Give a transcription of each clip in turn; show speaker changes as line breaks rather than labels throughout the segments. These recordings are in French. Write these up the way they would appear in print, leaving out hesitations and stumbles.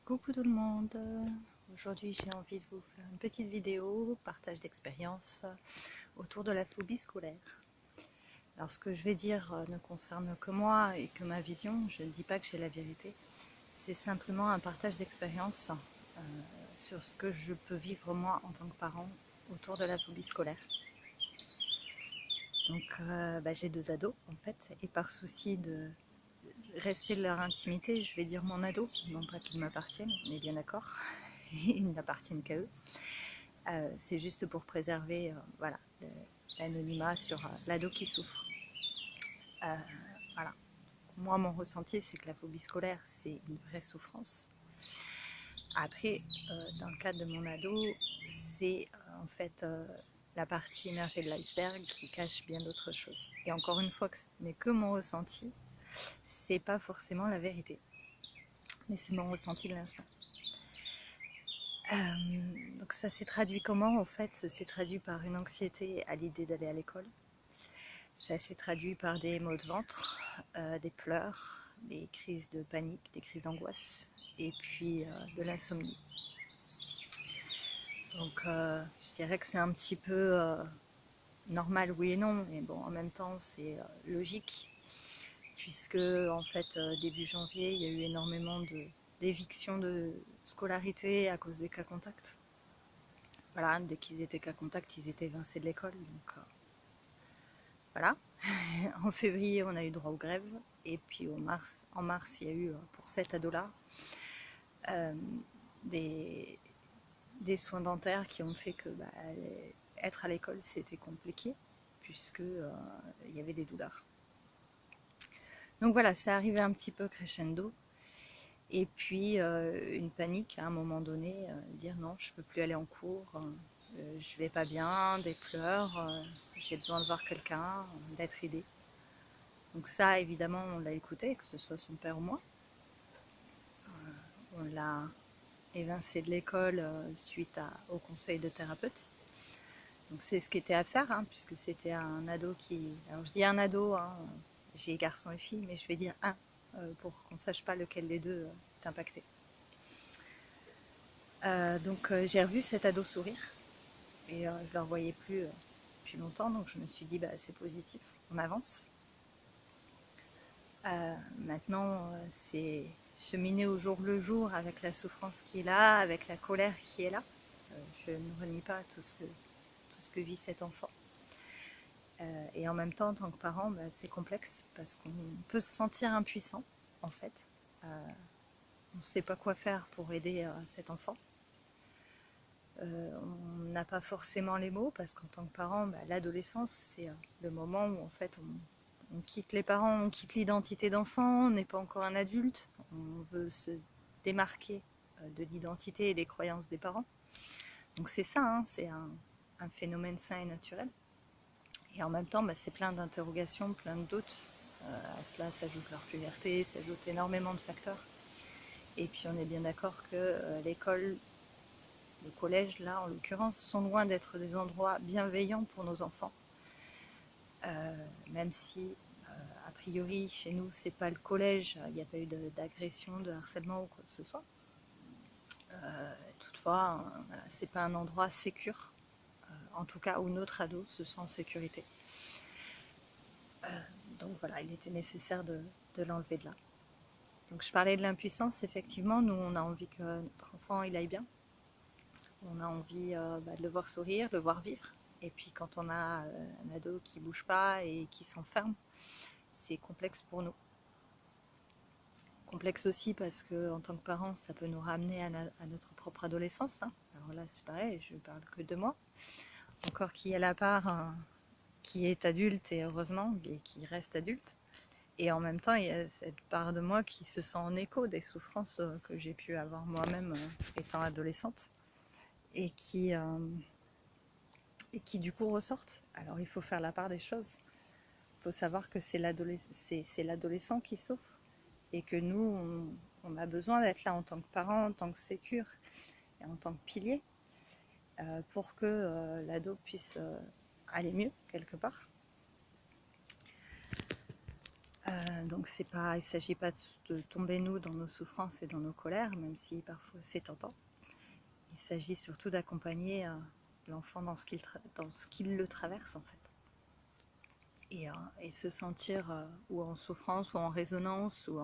Coucou tout le monde, aujourd'hui j'ai envie de vous faire une petite vidéo, partage d'expérience autour de la phobie scolaire. Alors ce que je vais dire ne concerne que moi et que ma vision, je ne dis pas que j'ai la vérité, c'est simplement un partage d'expérience sur ce que je peux vivre moi en tant que parent autour de la phobie scolaire. Donc j'ai 2 ados en fait, et par souci de respect de leur intimité, je vais dire mon ado, non pas qu'ils m'appartiennent, on est bien d'accord, ils n'appartiennent qu'à eux. C'est juste pour préserver voilà, l'anonymat sur l'ado qui souffre. Voilà. Moi, mon ressenti, c'est que la phobie scolaire, c'est une vraie souffrance. Après, dans le cadre de mon ado, c'est en fait la partie émergée de l'iceberg qui cache bien d'autres choses. Et encore une fois, ce n'est que mon ressenti, c'est pas forcément la vérité, mais c'est mon ressenti de l'instant. Donc ça s'est traduit comment en fait? Ça s'est traduit par une anxiété à l'idée d'aller à l'école. Ça s'est traduit par des maux de ventre, des pleurs, des crises de panique, des crises d'angoisse et puis de l'insomnie. Donc je dirais que c'est un petit peu normal, oui et non, mais bon en même temps c'est logique puisque en fait début janvier il y a eu énormément d'évictions de scolarité à cause des cas contacts. Voilà, dès qu'ils étaient cas contacts, ils étaient évincés de l'école. Donc voilà. En février, on a eu droit aux grèves. Et puis en mars, il y a eu, pour cet ado-là, des soins dentaires qui ont fait que être à l'école, c'était compliqué, puisque il y avait des douleurs. Donc voilà, ça arrivait un petit peu crescendo. Et puis une panique à un moment donné, dire non, je ne peux plus aller en cours, je vais pas bien, des pleurs, j'ai besoin de voir quelqu'un, d'être aidée. Donc ça, évidemment, on l'a écouté, que ce soit son père ou moi. On l'a évincé de l'école suite au conseil de thérapeute. Donc c'est ce qui était à faire, hein, puisque c'était un ado qui... Alors je dis un ado, hein, j'ai garçon et fille, mais je vais dire un, pour qu'on ne sache pas lequel des deux est impacté. Donc j'ai revu cet ado sourire, et je ne le revoyais plus depuis longtemps, donc je me suis dit, c'est positif, on avance. Maintenant, c'est cheminer au jour le jour avec la souffrance qui est là, avec la colère qui est là. Je ne renie pas tout ce que vit cet enfant. Et en même temps, en tant que parent, c'est complexe parce qu'on peut se sentir impuissant, en fait. On ne sait pas quoi faire pour aider cet enfant. On n'a pas forcément les mots parce qu'en tant que parent, l'adolescence, c'est le moment où en fait on quitte les parents, on quitte l'identité d'enfant, on n'est pas encore un adulte, on veut se démarquer de l'identité et des croyances des parents. Donc c'est ça, hein, c'est un phénomène sain et naturel. Et en même temps, c'est plein d'interrogations, plein de doutes. À cela s'ajoute leur puberté, s'ajoute énormément de facteurs. Et puis on est bien d'accord que l'école, le collège, là en l'occurrence, sont loin d'être des endroits bienveillants pour nos enfants. Même si a priori chez nous c'est pas le collège, il n'y a pas eu d'agression, de harcèlement ou quoi que ce soit. Toutefois, voilà, c'est pas un endroit sécure, en tout cas où notre ado se sent en sécurité. Donc voilà, il était nécessaire de l'enlever de là. Donc je parlais de l'impuissance, effectivement, nous on a envie que notre enfant il aille bien. On a envie de le voir sourire, de le voir vivre. Et puis quand on a un ado qui ne bouge pas et qui s'enferme, c'est complexe pour nous. Complexe aussi parce qu'en tant que parents, ça peut nous ramener à notre propre adolescence. Hein. Alors là, c'est pareil, je ne parle que de moi. Encore qui est la part qui est adulte et heureusement, et qui reste adulte. Et en même temps, il y a cette part de moi qui se sent en écho des souffrances que j'ai pu avoir moi-même étant adolescente et qui du coup ressortent. Alors il faut faire la part des choses. Il faut savoir que c'est l'adolescent qui souffre et que nous, on a besoin d'être là en tant que parents, en tant que sécure et en tant que pilier pour que l'ado puisse aller mieux quelque part. Donc il ne s'agit pas de tomber nous dans nos souffrances et dans nos colères, même si parfois c'est tentant. Il s'agit surtout d'accompagner l'enfant dans ce qu'il le traverse en fait. Et se sentir ou en souffrance, ou en résonance, ou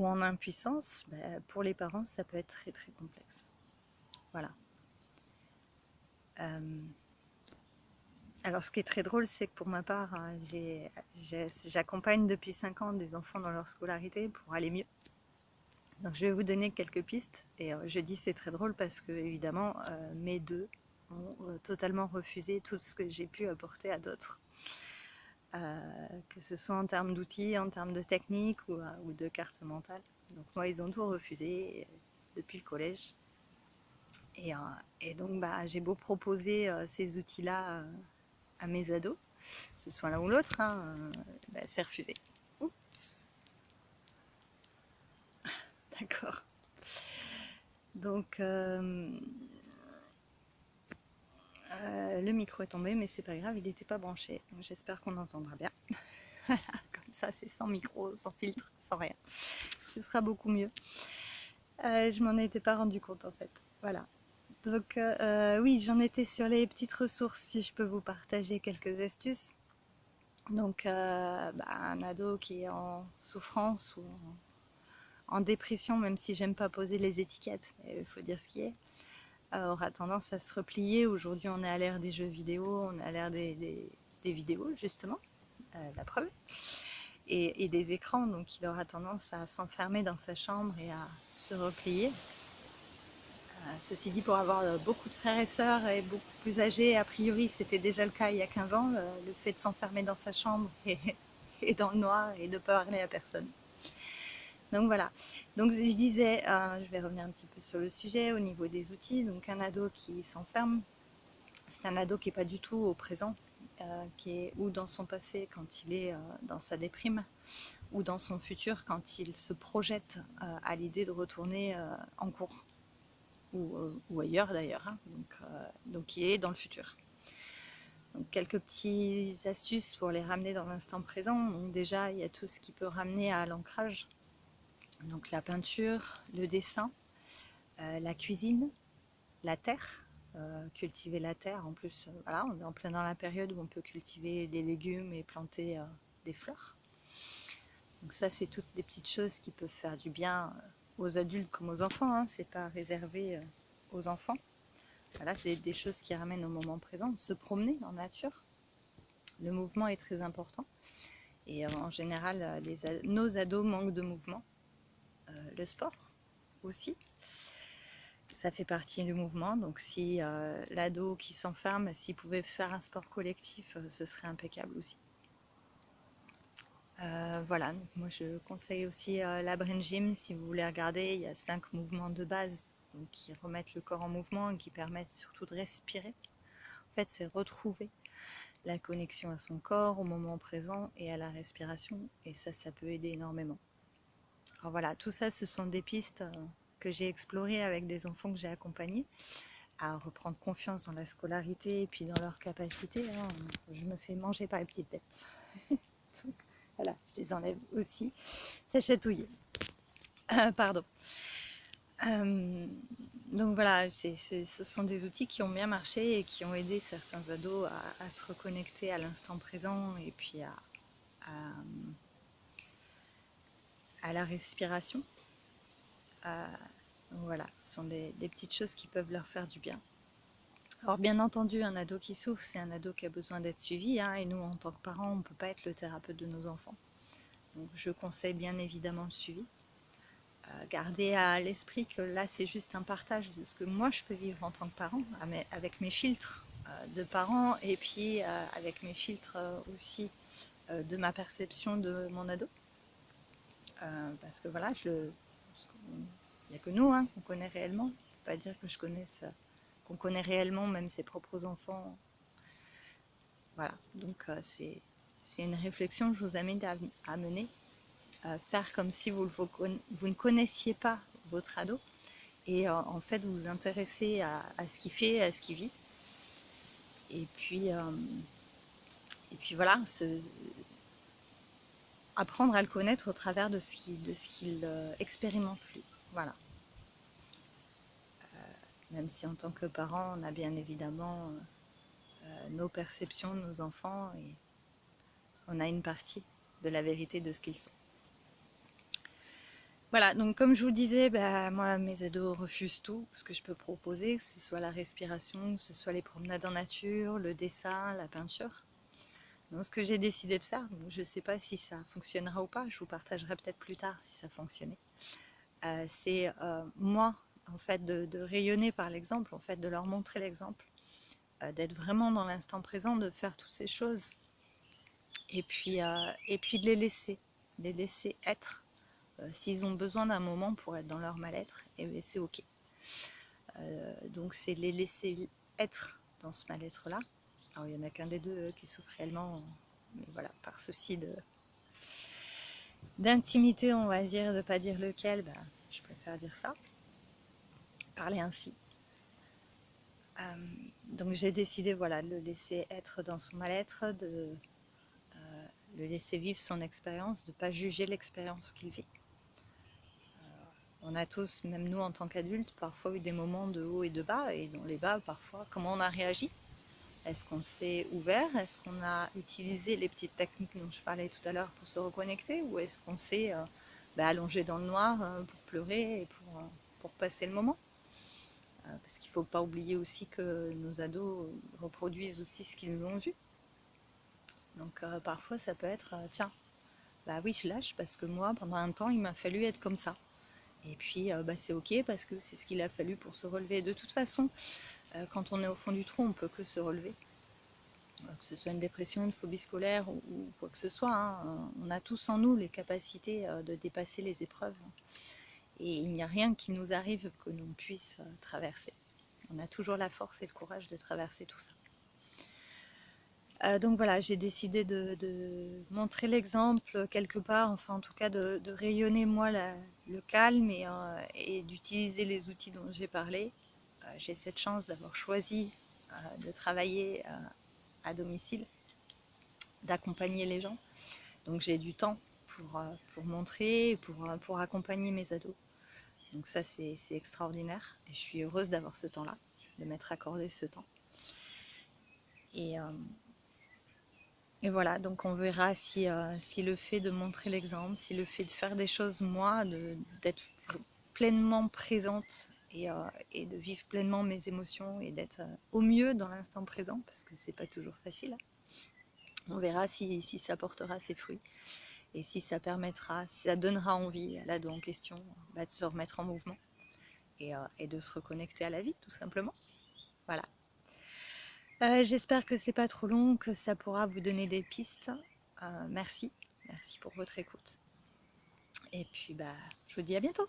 en impuissance, pour les parents, ça peut être très très complexe. Voilà. Alors ce qui est très drôle, c'est que pour ma part, j'accompagne depuis 5 ans des enfants dans leur scolarité pour aller mieux. Donc je vais vous donner quelques pistes. Et je dis c'est très drôle parce que évidemment, mes deux ont totalement refusé tout ce que j'ai pu apporter à d'autres. Que ce soit en termes d'outils, en termes de technique ou de carte mentale. Donc moi, ils ont tout refusé depuis le collège. Et donc, j'ai beau proposer ces outils-là à mes ados, que ce soit l'un ou l'autre, c'est refusé. Oups. D'accord. Donc, le micro est tombé, mais c'est pas grave, il n'était pas branché. J'espère qu'on entendra bien. Comme ça, c'est sans micro, sans filtre, sans rien. Ce sera beaucoup mieux. Je m'en étais pas rendu compte en fait. Voilà. Donc oui, j'en étais sur les petites ressources, si je peux vous partager quelques astuces. Donc un ado qui est en souffrance ou en dépression, même si j'aime pas poser les étiquettes, mais il faut dire ce qui est, aura tendance à se replier. Aujourd'hui, on est à l'ère des jeux vidéo, on est à l'ère des vidéos, justement, la preuve, et des écrans. Donc, il aura tendance à s'enfermer dans sa chambre et à se replier. Ceci dit, pour avoir beaucoup de frères et sœurs et beaucoup plus âgés, a priori, c'était déjà le cas il y a 15 ans, le fait de s'enfermer dans sa chambre et dans le noir et de ne pas parler à personne. Donc voilà, donc je disais, je vais revenir un petit peu sur le sujet au niveau des outils. Donc un ado qui s'enferme, c'est un ado qui n'est pas du tout au présent, qui est ou dans son passé quand il est dans sa déprime, ou dans son futur quand il se projette à l'idée de retourner en cours, ou ailleurs d'ailleurs, hein. Donc il est dans le futur. Donc quelques petites astuces pour les ramener dans l'instant présent. Donc déjà, il y a tout ce qui peut ramener à l'ancrage. Donc la peinture, le dessin, la cuisine, la terre, cultiver la terre. En plus, voilà, on est en plein dans la période où on peut cultiver des légumes et planter des fleurs. Donc ça, c'est toutes des petites choses qui peuvent faire du bien aux adultes comme aux enfants, hein. C'est pas réservé aux enfants. Voilà, c'est des choses qui ramènent au moment présent. Se promener en nature. Le mouvement est très important. Et en général, nos ados manquent de mouvement. Le sport aussi, ça fait partie du mouvement. Donc si l'ado qui s'enferme, s'il pouvait faire un sport collectif, ce serait impeccable aussi. Voilà, donc moi je conseille aussi la Brain Gym. Si vous voulez regarder, il y a 5 mouvements de base donc, qui remettent le corps en mouvement et qui permettent surtout de respirer. En fait, c'est retrouver la connexion à son corps, au moment présent et à la respiration. Et ça peut aider énormément. Alors voilà, tout ça, ce sont des pistes que j'ai explorées avec des enfants que j'ai accompagnés à reprendre confiance dans la scolarité et puis dans leur capacité. Hein. Je me fais manger par les petites bêtes. Donc, voilà, je les enlève aussi. C'est chatouillé. Pardon. Donc voilà, ce sont des outils qui ont bien marché et qui ont aidé certains ados à se reconnecter à l'instant présent et puis à la respiration. Donc voilà, ce sont des petites choses qui peuvent leur faire du bien. Alors bien entendu, un ado qui souffre, c'est un ado qui a besoin d'être suivi, hein, et nous, en tant que parents, on ne peut pas être le thérapeute de nos enfants. Donc je conseille bien évidemment le suivi. Gardez à l'esprit que là, c'est juste un partage de ce que moi, je peux vivre en tant que parent, avec mes filtres de parents, et puis avec mes filtres aussi de ma perception de mon ado. Parce que voilà, il n'y a que nous qu'on connaît réellement. Je ne peux pas dire que qu'on connaît réellement même ses propres enfants. Voilà, donc c'est une réflexion que je vous amène à mener. Faire comme si vous ne connaissiez pas votre ado et en fait vous vous intéressez à ce qu'il fait, à ce qu'il vit. Et puis voilà, apprendre à le connaître au travers de ce qu'il expérimente lui. Voilà. Même si en tant que parent, on a bien évidemment nos perceptions de nos enfants et on a une partie de la vérité de ce qu'ils sont. Voilà, donc comme je vous disais, moi mes ados refusent tout ce que je peux proposer, que ce soit la respiration, que ce soit les promenades en nature, le dessin, la peinture. Donc ce que j'ai décidé de faire, je ne sais pas si ça fonctionnera ou pas, je vous partagerai peut-être plus tard si ça fonctionnait. C'est moi, en fait, de rayonner par l'exemple, en fait, de leur montrer l'exemple, d'être vraiment dans l'instant présent, de faire toutes ces choses, et puis de les laisser être. S'ils ont besoin d'un moment pour être dans leur mal-être, et c'est ok. Donc c'est les laisser être dans ce mal-être-là. Alors il n'y en a qu'un des deux qui souffre réellement, mais voilà, par souci d'intimité, on va dire, de ne pas dire lequel, je préfère dire ça, parler ainsi. Donc j'ai décidé, voilà, de le laisser être dans son mal-être, de le laisser vivre son expérience, de ne pas juger l'expérience qu'il vit. On a tous, même nous en tant qu'adultes, parfois eu des moments de haut et de bas, et dans les bas, parfois, comment on a réagi? Est-ce qu'on s'est ouvert? Est-ce qu'on a utilisé les petites techniques dont je parlais tout à l'heure pour se reconnecter? Ou est-ce qu'on s'est allongé dans le noir pour pleurer et pour passer le moment? Parce qu'il ne faut pas oublier aussi que nos ados reproduisent aussi ce qu'ils ont vu. Donc parfois ça peut être, tiens, oui je lâche parce que moi pendant un temps il m'a fallu être comme ça. Et puis c'est ok parce que c'est ce qu'il a fallu pour se relever. De toute façon, quand on est au fond du trou, on ne peut que se relever. Que ce soit une dépression, une phobie scolaire ou quoi que ce soit, hein, on a tous en nous les capacités de dépasser les épreuves. Et il n'y a rien qui nous arrive que l'on puisse traverser. On a toujours la force et le courage de traverser tout ça. Donc voilà, j'ai décidé de montrer l'exemple quelque part, enfin en tout cas de rayonner moi le calme et d'utiliser les outils dont j'ai parlé. J'ai cette chance d'avoir choisi de travailler à domicile, d'accompagner les gens. Donc j'ai du temps pour montrer, pour accompagner mes ados. Donc ça c'est extraordinaire et je suis heureuse d'avoir ce temps-là, de m'être accordé ce temps. Et voilà, donc on verra si le fait de montrer l'exemple, si le fait de faire des choses moi, d'être pleinement présente et de vivre pleinement mes émotions et d'être au mieux dans l'instant présent, parce que c'est pas toujours facile. On verra si ça portera ses fruits et si ça permettra, si ça donnera envie à l'ado en question de se remettre en mouvement et de se reconnecter à la vie tout simplement. Voilà. J'espère que c'est pas trop long, que ça pourra vous donner des pistes. Merci pour votre écoute. Et puis je vous dis à bientôt.